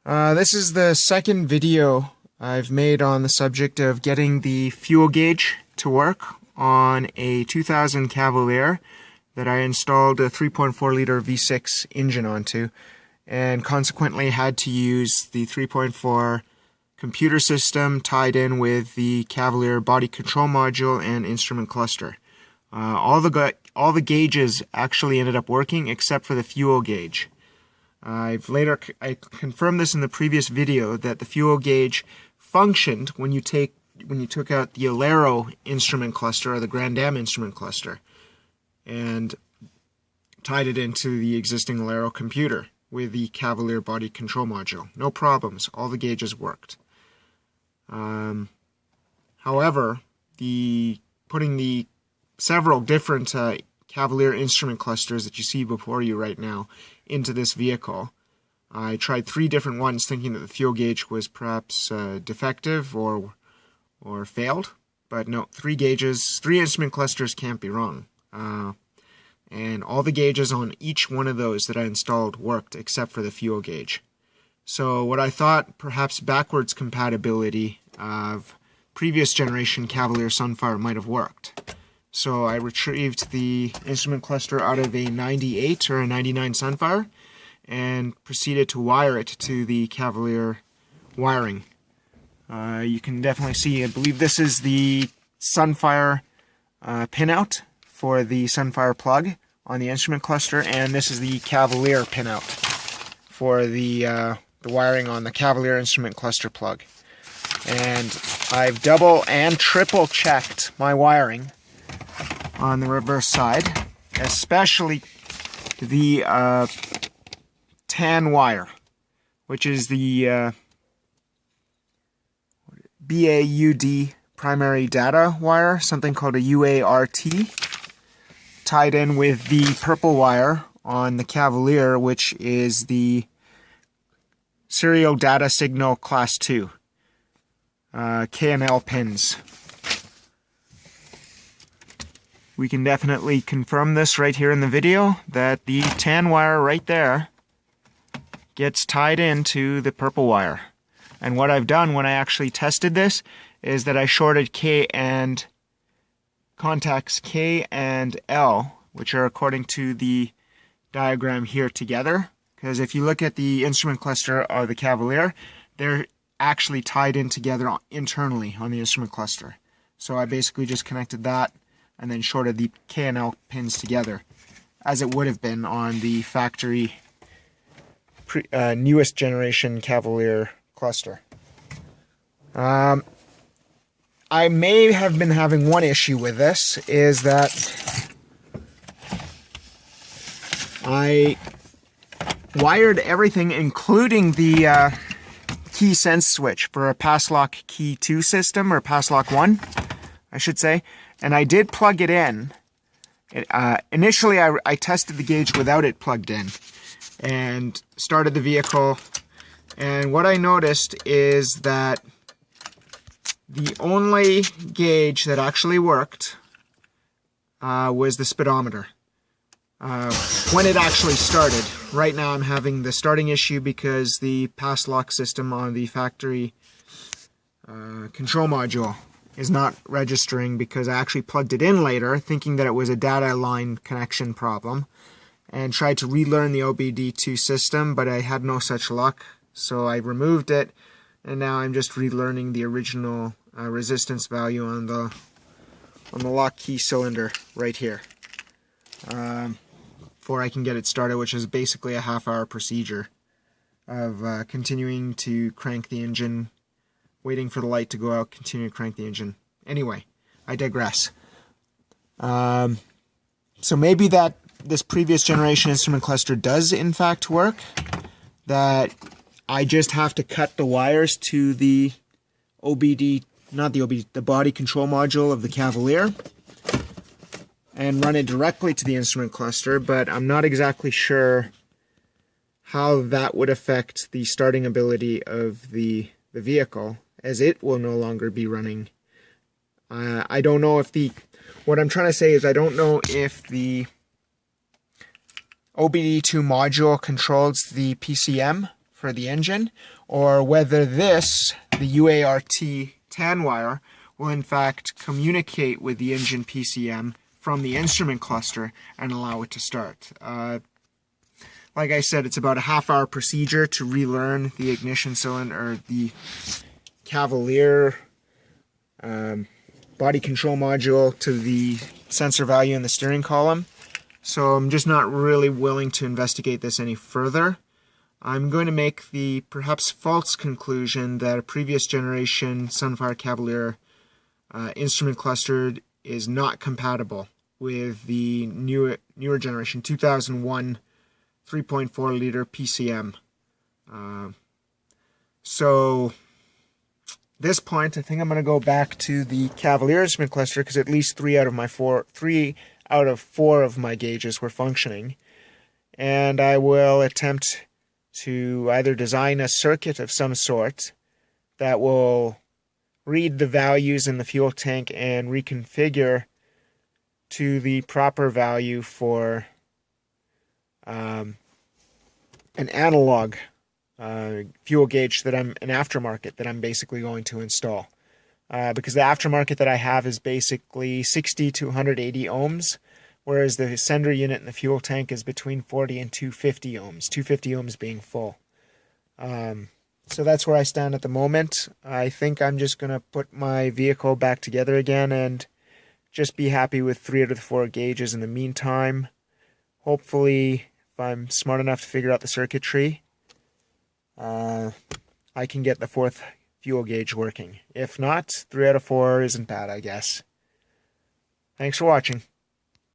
This is the second video I've made on the subject of getting the fuel gauge to work on a 2000 Cavalier that I installed a 3.4 liter V6 engine onto, and consequently had to use the 3.4 computer system tied in with the Cavalier body control module and instrument cluster. All the gauges actually ended up working except for the fuel gauge. I confirmed this in the previous video that the fuel gauge functioned when you took out the Alero instrument cluster or the Grand Dam instrument cluster and tied it into the existing Alero computer with the Cavalier body control module. No problems. All the gauges worked. However, putting the several different Cavalier instrument clusters that you see before you right now into this vehicle, I tried 3 different ones thinking that the fuel gauge was perhaps defective or failed, but no, 3 instrument clusters can't be wrong. And all the gauges on each one of those that I installed worked except for the fuel gauge. So what I thought perhaps backwards compatibility of previous generation Cavalier Sunfire might have worked. So I retrieved the instrument cluster out of a 98 or a 99 Sunfire and proceeded to wire it to the Cavalier wiring. You can definitely see, I believe this is the Sunfire pinout for the Sunfire plug on the instrument cluster, and this is the Cavalier pinout for the wiring on the Cavalier instrument cluster plug. And I've double and triple checked my wiring on the reverse side, especially the tan wire, which is the BAUD primary data wire, something called a UART, tied in with the purple wire on the Cavalier, which is the serial data signal class 2, K&L pins. We can definitely confirm this right here in the video, that the tan wire right there gets tied into the purple wire. And what I've done when I actually tested this is that I shorted contacts K and L, which are according to the diagram here, together. Because if you look at the instrument cluster of the Cavalier, they're actually tied in together internally on the instrument cluster. So I basically just connected that and then shorted the K and L pins together, as it would have been on the factory newest generation Cavalier cluster. I may have been having one issue with this, is that I wired everything, including the key sense switch for a pass lock key 2 system, or pass lock 1, I should say. And I did plug it in. Initially, I tested the gauge without it plugged in and started the vehicle. And what I noticed is that the only gauge that actually worked was the speedometer. When it actually started. Right now I'm having the starting issue because the pass lock system on the factory control module is not registering, because I actually plugged it in later thinking that it was a data line connection problem and tried to relearn the OBD2 system, but I had no such luck. So I removed it, and now I'm just relearning the original resistance value on the lock key cylinder right here before I can get it started, which is basically a half-hour procedure of continuing to crank the engine, waiting for the light to go out, continue to crank the engine. Anyway, I digress. So maybe that this previous generation instrument cluster does in fact work, that I just have to cut the wires to the the body control module of the Cavalier and run it directly to the instrument cluster, but I'm not exactly sure how that would affect the starting ability of the vehicle, as it will no longer be running. I don't know if what I'm trying to say is I don't know if the OBD2 module controls the PCM for the engine, or whether this, the UART tan wire, will in fact communicate with the engine PCM from the instrument cluster and allow it to start. Like I said, it's about a half-hour procedure to relearn the ignition cylinder, or the Cavalier body control module to the sensor value in the steering column. So I'm just not really willing to investigate this any further. I'm going to make the perhaps false conclusion that a previous generation Sunfire Cavalier instrument cluster is not compatible with the newer generation 2001 3.4 liter PCM. So at this point, I think I'm going to go back to the Cavalier instrument cluster, because at least 3 out of 4 of my gauges were functioning, and I will attempt to either design a circuit of some sort that will read the values in the fuel tank and reconfigure to the proper value for an analog fuel gauge that an aftermarket that I'm basically going to install. Because the aftermarket that I have is basically 60 to 180 ohms, whereas the sender unit in the fuel tank is between 40 and 250 ohms, 250 ohms being full. So that's where I stand at the moment. I think I'm just going to put my vehicle back together again and just be happy with 3 out of the 4 gauges in the meantime. Hopefully, if I'm smart enough to figure out the circuitry, I can get the 4th fuel gauge working. If not, 3 out of 4 isn't bad, I guess. Thanks for watching.